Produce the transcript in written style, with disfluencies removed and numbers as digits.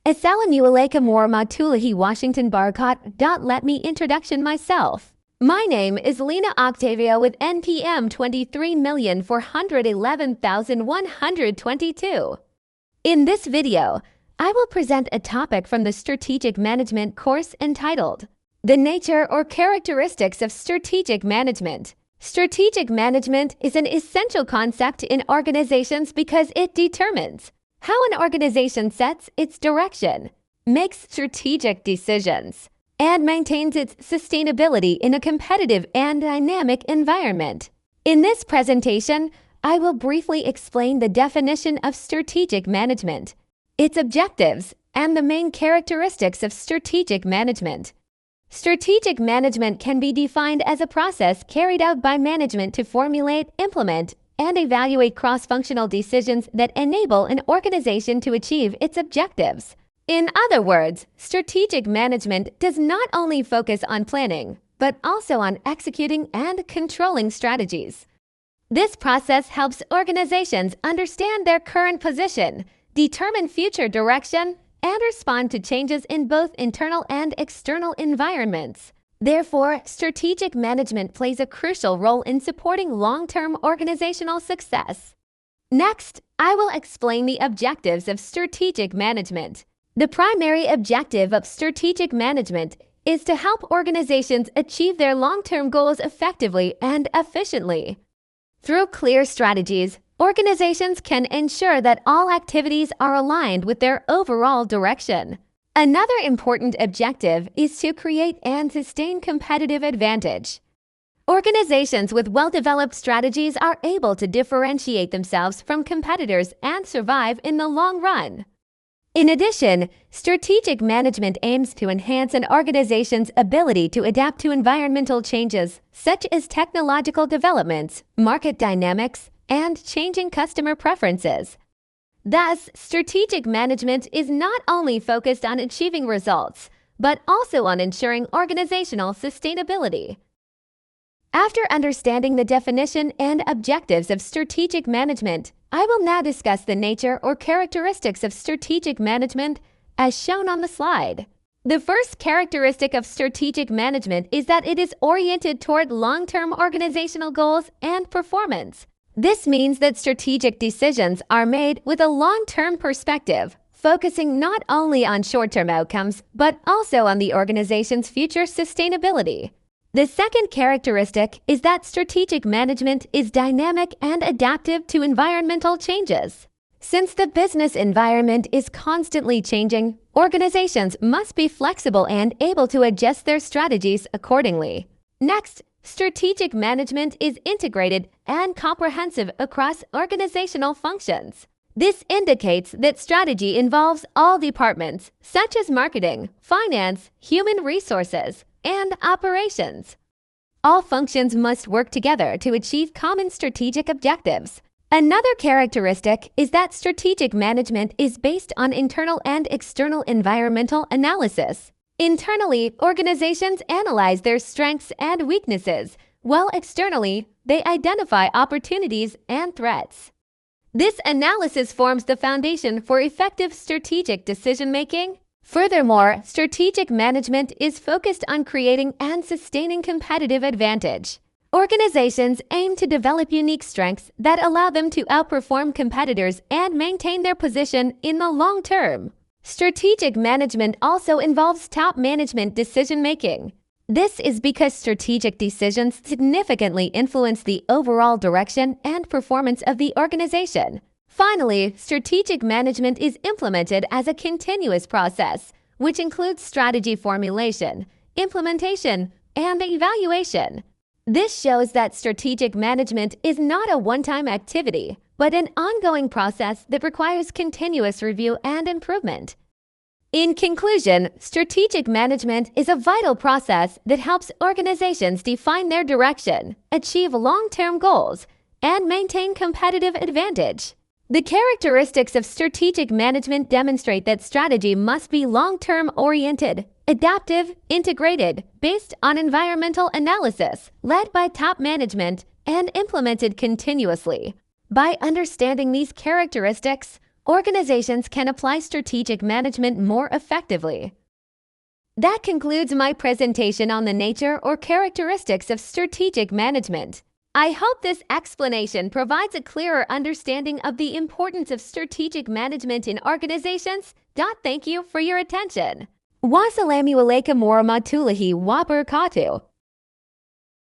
Assalamualaikum warahmatullahi Washington Barakat. Let me introduction myself. My name is Lena Octavia with NPM 23,411,122. In this video, I will present a topic from the Strategic Management course entitled, The Nature or Characteristics of Strategic Management. Strategic management is an essential concept in organizations because it determines how an organization sets its direction, makes strategic decisions, and maintains its sustainability in a competitive and dynamic environment. In this presentation, I will briefly explain the definition of strategic management, its objectives, and the main characteristics of strategic management. Strategic management can be defined as a process carried out by management to formulate, implement, and evaluate cross-functional decisions that enable an organization to achieve its objectives. In other words, strategic management does not only focus on planning, but also on executing and controlling strategies. This process helps organizations understand their current position, determine future direction, and respond to changes in both internal and external environments. Therefore, strategic management plays a crucial role in supporting long-term organizational success. Next, I will explain the objectives of strategic management. The primary objective of strategic management is to help organizations achieve their long-term goals effectively and efficiently. Through clear strategies, organizations can ensure that all activities are aligned with their overall direction. Another important objective is to create and sustain competitive advantage. Organizations with well-developed strategies are able to differentiate themselves from competitors and survive in the long run. In addition, strategic management aims to enhance an organization's ability to adapt to environmental changes, such as technological developments, market dynamics, and changing customer preferences. Thus, strategic management is not only focused on achieving results, but also on ensuring organizational sustainability. After understanding the definition and objectives of strategic management, I will now discuss the nature or characteristics of strategic management as shown on the slide. The first characteristic of strategic management is that it is oriented toward long-term organizational goals and performance. This means that strategic decisions are made with a long-term perspective, focusing not only on short-term outcomes, but also on the organization's future sustainability. The second characteristic is that strategic management is dynamic and adaptive to environmental changes. Since the business environment is constantly changing, organizations must be flexible and able to adjust their strategies accordingly. Next, strategic management is integrated and comprehensive across organizational functions. This indicates that strategy involves all departments, such as marketing, finance, human resources, and operations. All functions must work together to achieve common strategic objectives. Another characteristic is that strategic management is based on internal and external environmental analysis. Internally, organizations analyze their strengths and weaknesses, while externally, they identify opportunities and threats. This analysis forms the foundation for effective strategic decision-making. Furthermore, strategic management is focused on creating and sustaining competitive advantage. Organizations aim to develop unique strengths that allow them to outperform competitors and maintain their position in the long term. Strategic management also involves top management decision-making. This is because strategic decisions significantly influence the overall direction and performance of the organization. Finally, strategic management is implemented as a continuous process, which includes strategy formulation, implementation, and evaluation. This shows that strategic management is not a one-time activity, but an ongoing process that requires continuous review and improvement. In conclusion, strategic management is a vital process that helps organizations define their direction, achieve long-term goals, and maintain competitive advantage. The characteristics of strategic management demonstrate that strategy must be long-term oriented, adaptive, integrated, based on environmental analysis, led by top management, and implemented continuously. By understanding these characteristics, organizations can apply strategic management more effectively. That concludes my presentation on the nature or characteristics of strategic management. I hope this explanation provides a clearer understanding of the importance of strategic management in organizations. Thank you for your attention. Wassalamu alaikum warahmatullahi wabarakatuh.